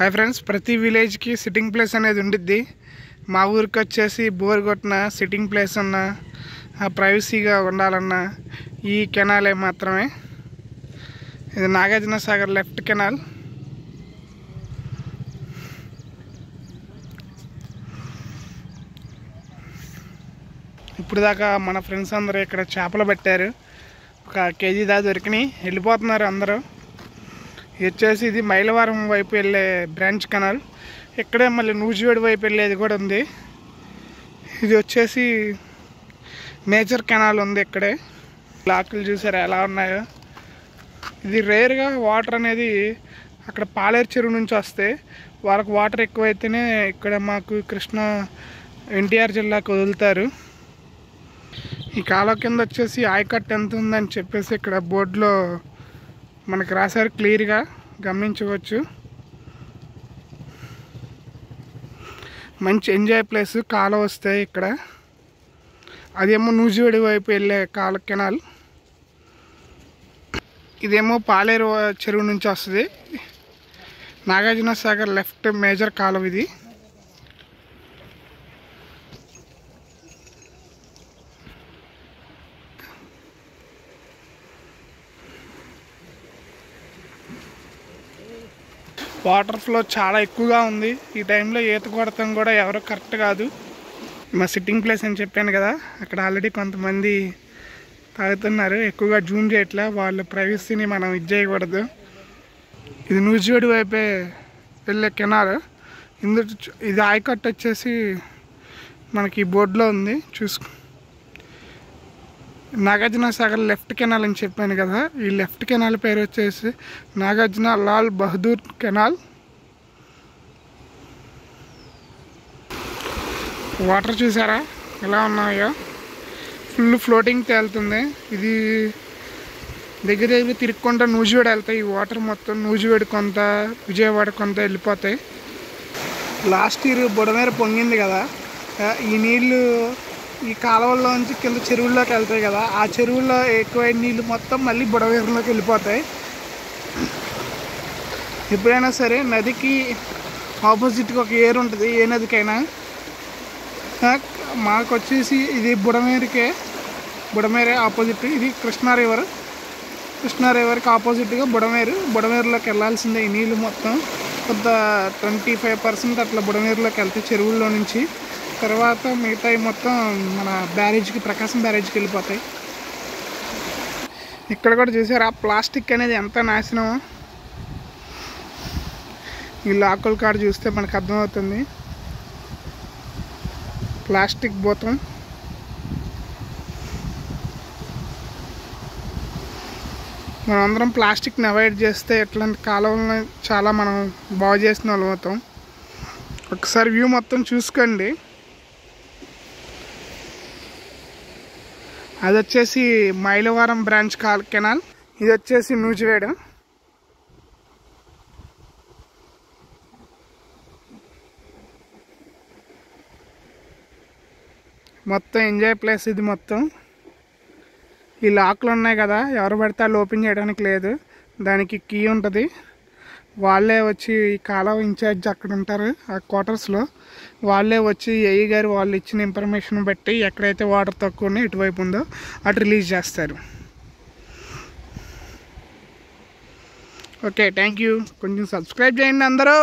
Hi friends, ప్రతి విలేజ్కి sitting place అనేది ఉండిద్ది. మా ఊరికి వచ్చేసి బోర్ కొట్టిన సిట్టింగ్ ప్లేస్ ఉన్న ప్రైవసీగా ఉండాలన్న ఈ కెనాలే మాత్రమే. ఇది నాగార్జున సాగర్ లెఫ్ట్ కెనాల్. ఇప్పుడు దాకా మన ఫ్రెండ్స్ అందరూ ఇక్కడ చేపలు పట్టారు. 1 కేజీ దాకా దొరికినాయి, వెళ్ళిపోతున్నారు అందరూ. వచ్చేసి ఇది మైలవరం వైపు వెళ్ళే బ్రాంచ్ కెనాల్. ఇక్కడే మళ్ళీ నూజివేడు వైపు వెళ్ళేది కూడా ఉంది. ఇది వచ్చేసి మేజర్ కెనాల్ ఉంది ఇక్కడే. లాకులు చూసారా ఎలా ఉన్నాయో. ఇది రేర్గా వాటర్ అనేది అక్కడ పాలేరు చెరువు నుంచి వస్తే వాళ్ళకి వాటర్ ఎక్కువైతేనే ఇక్కడ మాకు కృష్ణా ఎన్టీఆర్ జిల్లాకు వదులుతారు. ఈ కాలువ కింద వచ్చేసి ఆయకట్టు ఎంత ఉందని చెప్పేసి ఇక్కడ బోర్డులో మనకు రాశారు, క్లియర్గా గమనించవచ్చు. మంచి ఎంజాయ్ ప్లేస్. కాలువ వస్తాయి ఇక్కడ. అదేమో నూజివేడి వైపు వెళ్ళే కాలువ కెనాల్. ఇదేమో పాలేరు చెరువు నుంచి వస్తుంది. నాగార్జున సాగర్ లెఫ్ట్ మేజర్ కాలువ ఇది. వాటర్ ఫ్లో చాలా ఎక్కువగా ఉంది. ఈ టైంలో ఈత కొడతాం కూడా ఎవరో కరెక్ట్ కాదు. మా సిట్టింగ్ ప్లేస్ అని చెప్పాను కదా, అక్కడ ఆల్రెడీ కొంతమంది తాగుతున్నారు. ఎక్కువగా జూమ్ చేయట్లే, వాళ్ళ ప్రైవసీని మనం ఇది చేయకూడదు. ఇది నూజివేడి వైపే వెళ్ళే కెనాల్. ఇది ఆయకట్టు వచ్చేసి మనకి బోర్డులో ఉంది, చూసుకో. నాగార్జున సాగర్ లెఫ్ట్ కెనాల్ అని చెప్పాను కదా, ఈ లెఫ్ట్ కెనాల్ పేరు వచ్చేసి నాగార్జున లాల్ బహదూర్ కెనాల్. వాటర్ చూసారా ఎలా ఉన్నాయో, ఫుల్ ఫ్లోటింగ్ తేలుతుంది. ఇది దగ్గర దగ్గర తిరుక్కుంటా నూజివేడు వెళ్తాయి. ఈ వాటర్ మొత్తం నూజివేడు కొంత, విజయవాడ కొంత వెళ్ళిపోతాయి. లాస్ట్ ఇయర్ బుడమేర పొంగింది కదా, ఈ నీళ్ళు ఈ కాలువల్లోంచి కింద చెరువుల్లోకి వెళ్తాయి కదా, ఆ చెరువుల్లో ఎక్కువైన నీళ్ళు మొత్తం మళ్ళీ బుడమేరులోకి వెళ్ళిపోతాయి. ఎప్పుడైనా సరే నదికి ఆపోజిట్గా ఒక ఏరు ఉంటుంది, ఏ నదికైనా. మాకు వచ్చేసి ఇది బుడమేరే ఆపోజిట్. ఇది కృష్ణా రివర్కి ఆపోజిట్గా బుడమేరులోకి వెళ్ళాల్సిందే. ఈ నీళ్ళు మొత్తం కొంత 25% అట్లా బుడమేరులోకి వెళ్తాయి చెరువుల్లో నుంచి. తర్వాత మిగతాయి మొత్తం మన బ్యారేజ్కి, ప్రకాశం బ్యారేజ్కి వెళ్ళిపోతాయి. ఇక్కడ కూడా చూసారు ఆ ప్లాస్టిక్ అనేది ఎంత నాశనమో. ఈ లాకుల కాడ చూస్తే మనకు అర్థమవుతుంది. ప్లాస్టిక్ భూతం. మనం అందరం ప్లాస్టిక్ని అవాయిడ్ చేస్తే ఎట్లాంటి కాలువలను చాలా మనం బాగు చేసిన వాళ్ళు అవుతాం. ఒకసారి వ్యూ మొత్తం చూసుకోండి. అది వచ్చేసి మైలవరం బ్రాంచ్ కెనాల్. ఇది వచ్చేసి నూజివేడు. మొత్తం ఎంజాయ్ ప్లేస్ ఇది మొత్తం. ఈ లాక్లు ఉన్నాయి కదా, ఎవరు పడితే వాళ్ళు ఓపెన్ చేయడానికి లేదు. దానికి కీ ఉంటుంది. వాళ్ళే వచ్చి ఈ కాలువ ఇన్ఛార్జ్ అక్కడ ఉంటారు ఆ క్వార్టర్స్లో. వాళ్ళే వచ్చి ఏఈ గారు వాళ్ళు ఇచ్చిన ఇన్ఫర్మేషన్ బట్టి ఎక్కడైతే వాటర్ తక్కువ ఉన్నాయో ఇటువైపు ఉందో అటు రిలీజ్ చేస్తారు. Okay, thank you. కొంచెం సబ్స్క్రైబ్ చేయండి అందరూ.